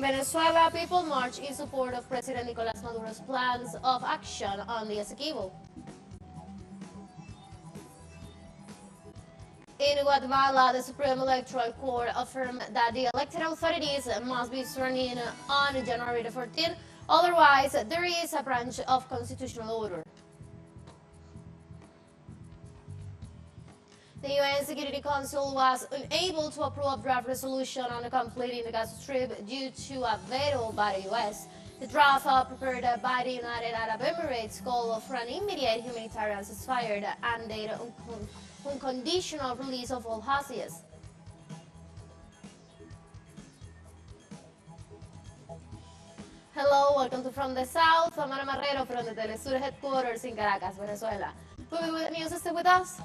Venezuela, people march in support of President Nicolás Maduro's plans of action on the Essequibo. In Guatemala, the Supreme Electoral Court affirmed that the elected authorities must be sworn in on January 14, otherwise there is a branch of constitutional order. The UN Security Council was unable to approve a draft resolution on completing the Gaza Strip due to a veto by the US. The draft prepared by the United Arab Emirates called for an immediate humanitarian ceasefire and the unconditional release of all hostages. Hello, welcome to From the South. I'm Ana Marrero from the teleSUR headquarters in Caracas, Venezuela. Will you be with news? Stay with us.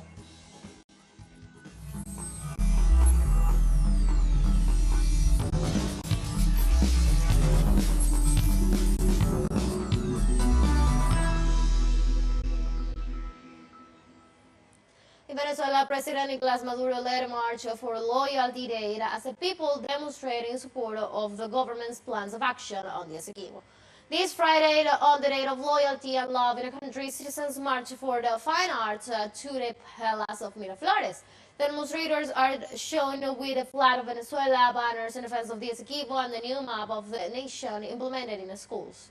In Venezuela, President Nicolás Maduro led a march for Loyalty Day as the people demonstrated in support of the government's plans of action on the Essequibo. This Friday, on the Day of Loyalty and Love in the country, citizens marched for the fine arts to the Palace of Miraflores. The demonstrators are shown with the flag of Venezuela, banners in defense of the Essequibo, and the new map of the nation implemented in the schools.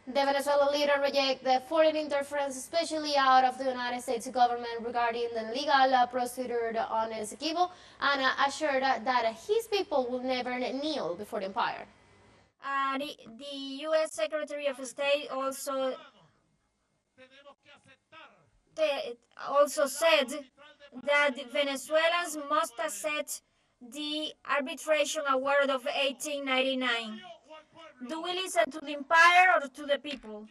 The Venezuelan leader rejected foreign interference, especially out of the United States government, regarding the legal procedure on Essequibo, and assured that his people will never kneel before the empire. The U.S. Secretary of State also said that Venezuelans must accept the arbitration award of 1899. Do we listen to the empire or to the people?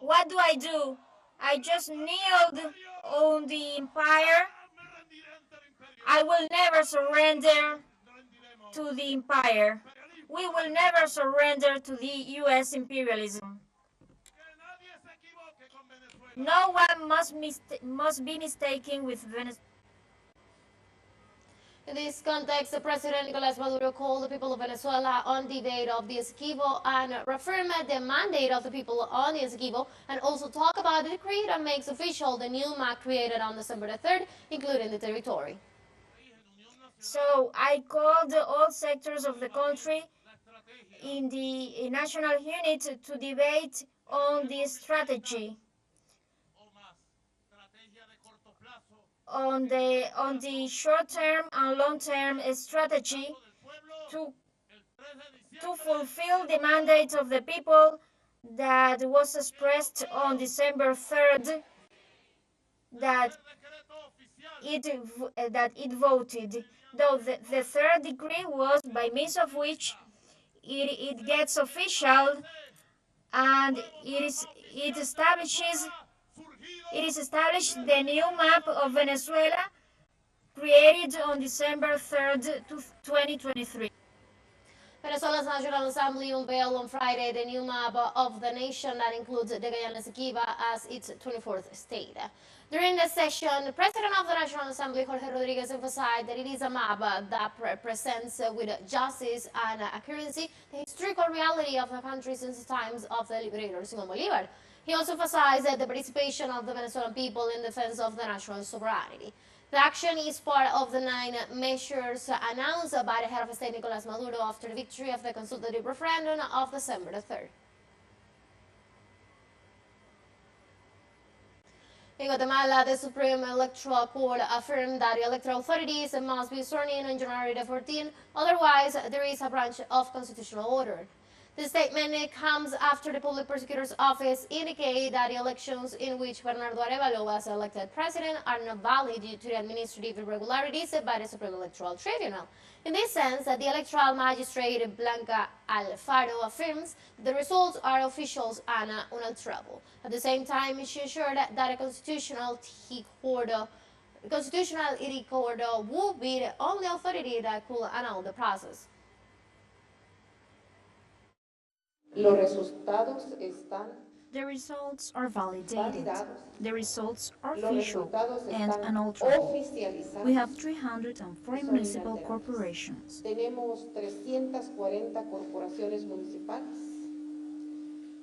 What do? I just kneeled on the empire. I will never surrender to the empire. We will never surrender to the U.S. imperialism. No one must be mistaken with Venezuela. In this context, the President Nicolás Maduro called the people of Venezuela on the date of the Essequibo and reaffirmed the mandate of the people on the Essequibo, and also talk about the decree that makes official the new map created on December 3rd, including the territory. So I called all sectors of the country in the national unit to debate on this strategy. On the short-term and long-term strategy to fulfill the mandate of the people that was expressed on December 3rd, that it voted. Though the third decree was by means of which it gets official, and it is established the new map of Venezuela created on December 3rd, 2023. Venezuela's National Assembly unveiled on Friday the new map of the nation that includes the Guyana Essequibo as its 24th state. During the session, the President of the National Assembly, Jorge Rodriguez, emphasized that it is a map that represents with justice and accuracy the historical reality of the country since the times of the liberator Simón Bolívar. He also emphasized the participation of the Venezuelan people in defense of the national sovereignty. The action is part of the 9 measures announced by the head of state Nicolás Maduro after the victory of the consultative referendum of December 3rd. In Guatemala, the Supreme Electoral Court affirmed that the electoral authorities must be sworn in on January 14, otherwise there is a branch of constitutional order. The statement comes after the Public Prosecutor's Office indicated that the elections in which Bernardo Arevalo was elected president are not valid due to the administrative irregularities by the Supreme Electoral Tribunal. In this sense, the electoral magistrate Blanca Alfaro affirms the results are official and unalterable. At the same time, she assured that a constitutional court would be the only authority that could annul the process. Los resultados están The results are validated. validados, The results are los official resultados and están unalterable. oficializados We have y 340 son municipal inalterables. corporations. Tenemos 340 corporaciones municipales.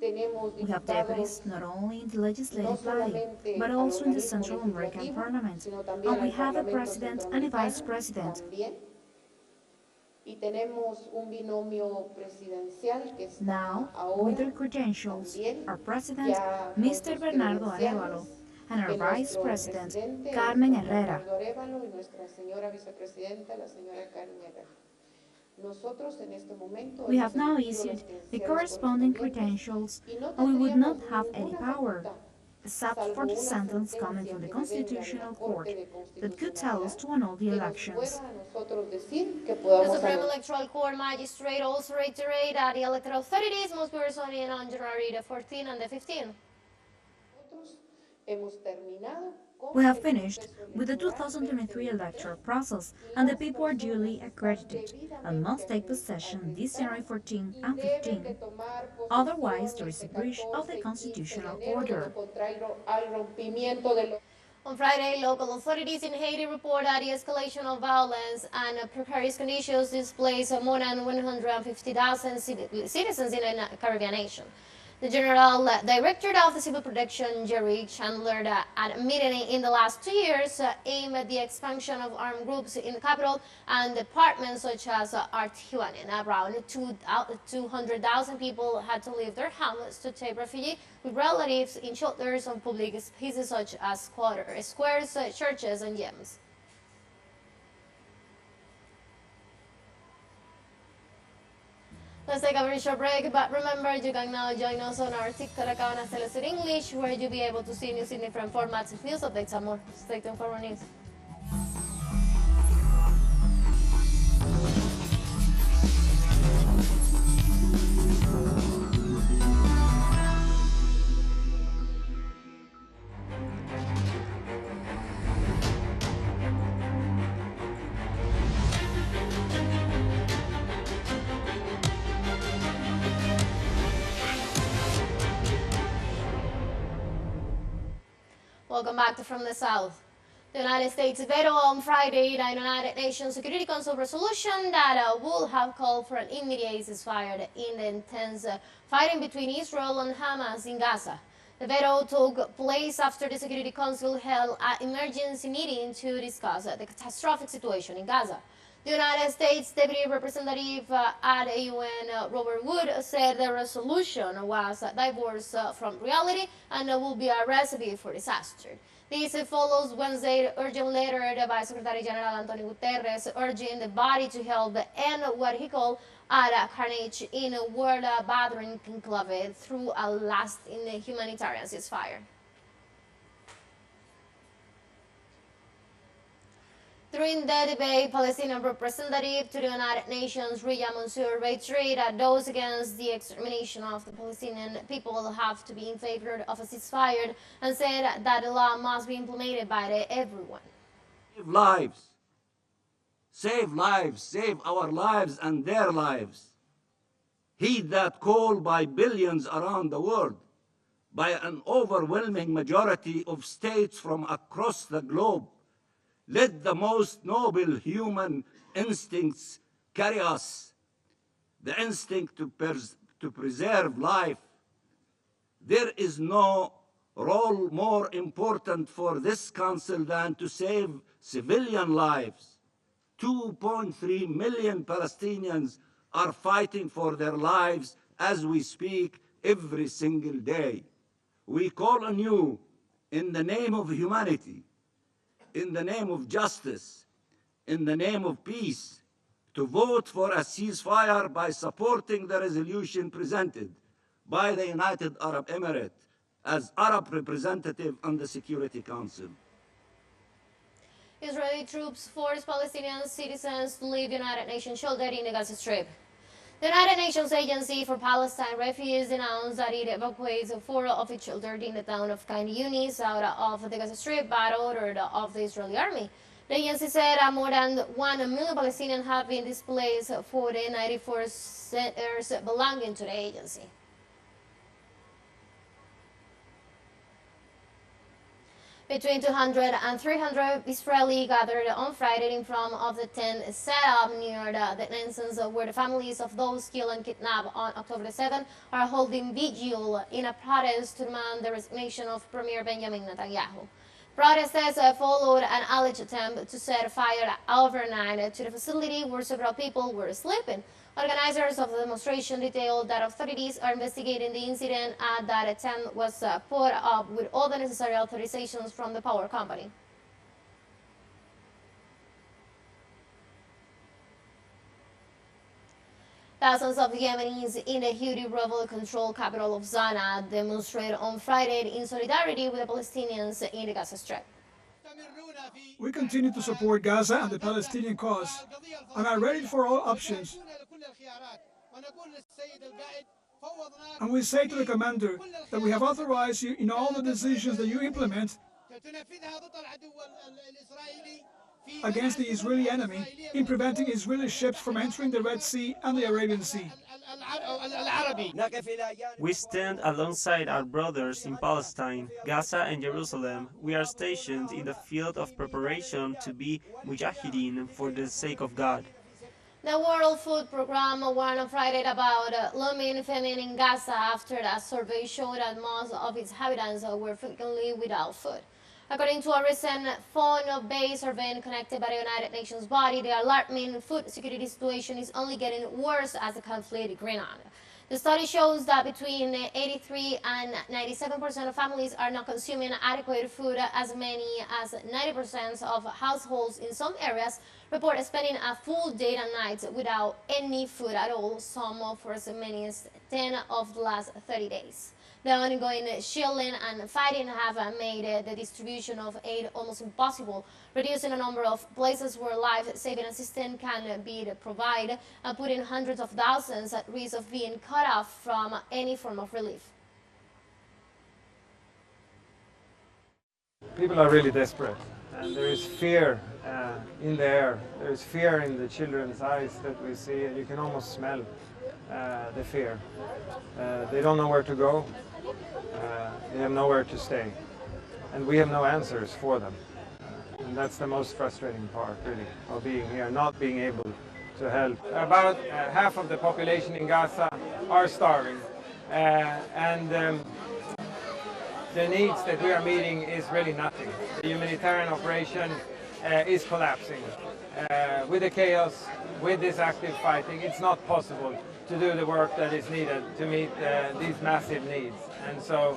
Tenemos We have diputados deputies not only in the no legislative body, solamente but al also in the organismo Central American legislativo, Parliament. sino también And we al have a Parlamento president and a vice Centroamericano president. también. Y tenemos un binomio presidencial que está Now, ahora with their credentials, también our president, ya con Mr. sus Bernardo credenciales, Arevalo, and our que vice nuestro president, presidente Carmen es don Herrera. Bernardo Arevalo y nuestra señora vicepresidenta, la señora Carmen Herrera. Nosotros en este momento We hemos have now emitido issued las the credenciales corresponding correspondientes credentials, y no and we would not tendríamos have any ninguna power, facultad, except salvo for the una sentence coming sentencia from the que me venga de la Constitutional Court Corte de that could tell us Constitucionalidad, to annul the que nos elections. pueda a nosotros decir que The podamos Supreme anular. Electoral Court magistrate also reiterated that the electoral authorities must be sworn in on January the 14th and the 15th. Nosotros hemos terminado con We have el finished proceso with the electoral 2023 electoral 2023 process, y and the las people are personas duly están accredited and must take debidamente possession this January acreditadas 14 y and deben de 15. tomar Otherwise, posesión there is a este breach of 14 the y 15 de constitutional enero, de order. lo contrario al rompimiento de los. On Friday, local authorities in Haiti report that the escalation of violence and precarious conditions displaced more than 150,000 citizens in the Caribbean nation. The General Director of the Civil Protection, Jerry Chandler, at a meeting in the last 2 years, aimed at the expansion of armed groups in the capital and departments such as Humanitarian. Around 200,000 people had to leave their homes to take refuge with relatives in shelters on public spaces such as squares, churches, and gyms. Let's take a very short break, but remember you can now join us on our TikTok account at teleSUR English, where you'll be able to see news in different formats, news updates, and more. Stay tuned for more news. Welcome back to From the South. The United States vetoed on Friday the United Nations Security Council resolution that would have called for an immediate ceasefire in the intense fighting between Israel and Hamas in Gaza. The veto took place after the Security Council held an emergency meeting to discuss the catastrophic situation in Gaza. The United States Deputy Representative at the UN, Robert Wood, said the resolution was divorced from reality and will be a recipe for disaster. This follows Wednesday's urgent letter by Secretary General Antonio Guterres urging the body to help end what he called a carnage in a world battering conclave through a lasting humanitarian ceasefire. During the debate, Palestinian representative to the United Nations, Riyad Mansour, reiterated that those against the extermination of the Palestinian people have to be in favor of a ceasefire and said that the law must be implemented by everyone. Save lives. Save lives. Save our lives and their lives. Heed that call by billions around the world, by an overwhelming majority of states from across the globe. Let the most noble human instincts carry us, the instinct to preserve life. There is no role more important for this council than to save civilian lives. 2.3 million Palestinians are fighting for their lives as we speak every single day. We call on you in the name of humanity, in the name of justice, in the name of peace, to vote for a ceasefire by supporting the resolution presented by the United Arab Emirates as Arab representative on the Security Council. Israeli troops force Palestinian citizens to leave United Nations shelter in the Gaza Strip. The United Nations Agency for Palestine Refugees announced that it evacuates 4 of its shelters in the town of Khan Yunis out of the Gaza Strip by order of the Israeli army. The agency said more than 1 million Palestinians have been displaced for the 94 centers belonging to the agency. Between 200 and 300 Israeli gathered on Friday in front of the tent set up near the entrance where the families of those killed and kidnapped on October 7 are holding vigil in a protest to demand the resignation of Premier Benjamin Netanyahu. Protesters followed an alleged attempt to set fire overnight to the facility where several people were sleeping. Organizers of the demonstration detailed that authorities are investigating the incident and that a tent was put up with all the necessary authorizations from the power company. Thousands of Yemenis in the Houthi rebel-controlled capital of Sanaa demonstrated on Friday in solidarity with the Palestinians in the Gaza Strip. We continue to support Gaza and the Palestinian cause and are ready for all options. And we say to the commander that we have authorized you in all the decisions that you implement against the Israeli enemy in preventing Israeli ships from entering the Red Sea and the Arabian Sea. We stand alongside our brothers in Palestine, Gaza and Jerusalem. We are stationed in the field of preparation to be mujahideen for the sake of God. The World Food Programme warned on Friday about looming famine in Gaza after a survey showed that most of its inhabitants were frequently without food. According to a recent phone-based survey conducted by the United Nations body, the alarming food security situation is only getting worse as the conflict goes on. The study shows that between 83 and 97% of families are not consuming adequate food. As many as 90% of households in some areas report spending a full day and night without any food at all, some for as many as 10 of the last 30 days. The ongoing shelling and fighting have made the distribution of aid almost impossible, reducing the number of places where life-saving assistance can be provided and putting hundreds of thousands at risk of being cut off from any form of relief. People are really desperate, and there is fear in the air. There is fear in the children's eyes that we see, and you can almost smell the fear. They don't know where to go. They have nowhere to stay, and we have no answers for them. And that's the most frustrating part, really, of being here, not being able to help. About half of the population in Gaza are starving, and the needs that we are meeting is really nothing. The humanitarian operation is collapsing. With the chaos, with this active fighting, it's not possible to do the work that is needed to meet these massive needs. And so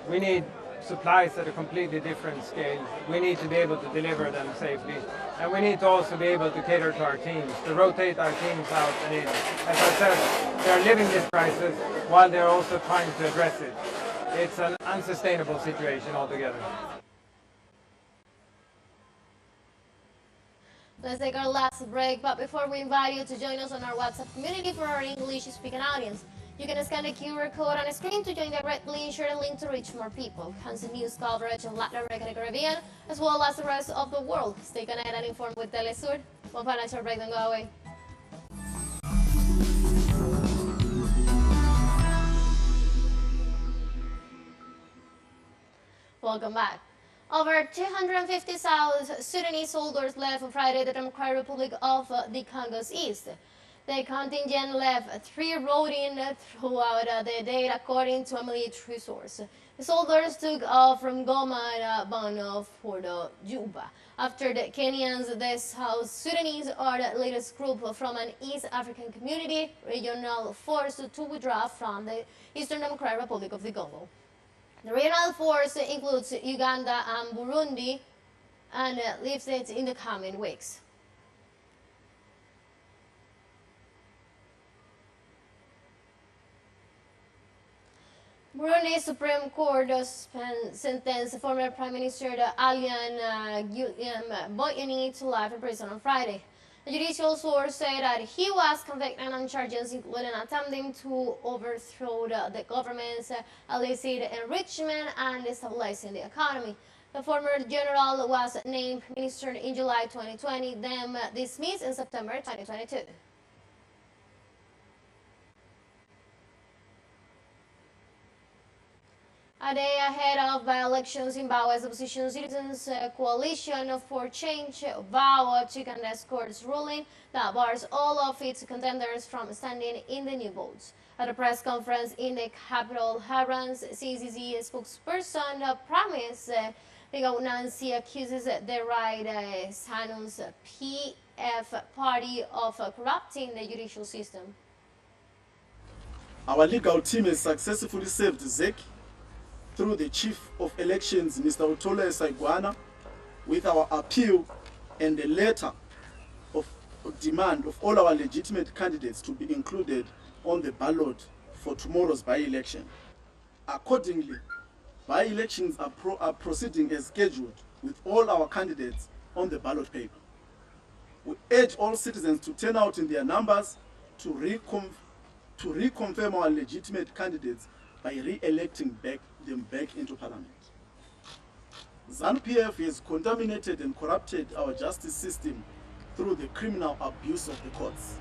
we need supplies at a completely different scale. We need to be able to deliver them safely. And we need to also be able to cater to our teams, to rotate our teams out and in. As I said, they're living this crisis while they're also trying to address it. It's an unsustainable situation altogether. Let's take our last break, but before we invite you to join us on our WhatsApp community for our English-speaking audience, you can scan the QR code on the screen to join directly and share the link to reach more people. Constant news coverage of Latin America and the Caribbean, as well as the rest of the world. Stay connected and informed with teleSUR. One final short break, don't go away. Welcome back. Over 250 South Sudanese soldiers left on Friday the Democratic Republic of the Congo's east. The contingent left 3 routine throughout the day, according to a military source. The soldiers took off from Goma and bound for Juba. After the Kenyans, the South Sudanese are the latest group from an East African community regional force to withdraw from the Eastern Democratic Republic of the Congo. The regional force includes Uganda and Burundi and leaves it in the coming weeks. Burundi's Supreme Court sentenced former Prime Minister Alain Guillaume to life in prison on Friday. The judicial source said that he was convicted on charges including attempting to overthrow the government's illicit enrichment and destabilizing the economy. The former general was named minister in July 2020, then dismissed in September 2022. A day ahead of by-elections, Zimbabwe's opposition Citizens Coalition for Change vowed to contest court's ruling that bars all of its contenders from standing in the new votes. At a press conference in the capital, Harran's CCC spokesperson promised Nancy accuses the right Sanum's PF party of corrupting the judicial system. Our legal team has successfully served ZEC through the Chief of Elections, Mr. Utole Saigwana, with our appeal and a letter of demand of all our legitimate candidates to be included on the ballot for tomorrow's by-election. Accordingly, by-elections are proceeding as scheduled with all our candidates on the ballot paper. We urge all citizens to turn out in their numbers to reconfirm our legitimate candidates by re-electing them back into parliament. ZANU-PF has contaminated and corrupted our justice system through the criminal abuse of the courts.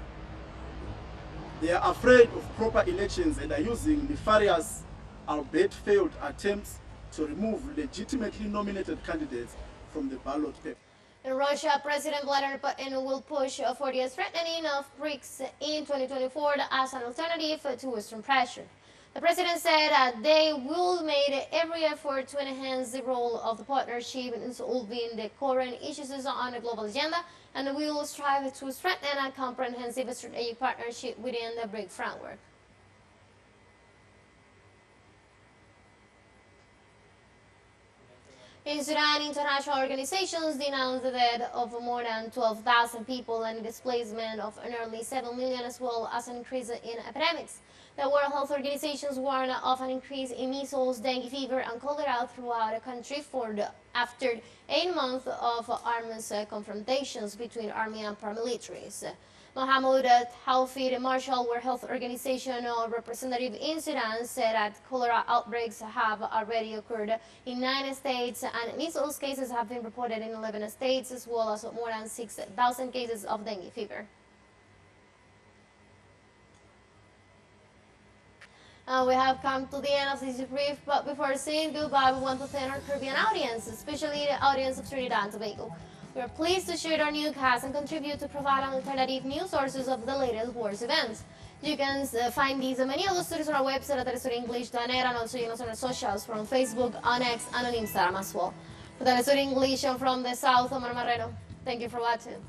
They are afraid of proper elections and are using nefarious, albeit failed attempts to remove legitimately nominated candidates from the ballot paper. In Russia, President Vladimir Putin will push for the strengthening of BRICS in 2024 as an alternative to Western pressure. The president said that they will make every effort to enhance the role of the partnership in solving the current issues on the global agenda, and will strive to strengthen a comprehensive strategic partnership within the BRIC framework. In Sudan, international organizations denounced the death of more than 12,000 people and displacement of nearly 7 million, as well as an increase in epidemics. The World Health Organizations warned of an increase in measles, dengue fever, and cholera throughout the country after 8 months of armed confrontations between army and paramilitaries. Mohammed Taufid Marshall, World Health Organization representative in Sudan, said that cholera outbreaks have already occurred in 9 states and measles cases have been reported in 11 states, as well as more than 6,000 cases of dengue fever. We have come to the end of this brief, but before saying goodbye, we want to thank our Caribbean audience, especially the audience of Trinidad and Tobago. We are pleased to share our newscast and contribute to provide alternative news sources of the latest world events. You can find these and many other stories on our website at telesurenglish.net, and also on our socials from Facebook, on X, and on Instagram as well. For telesur English, I'm from the South, Omar Marrero. Thank you for watching.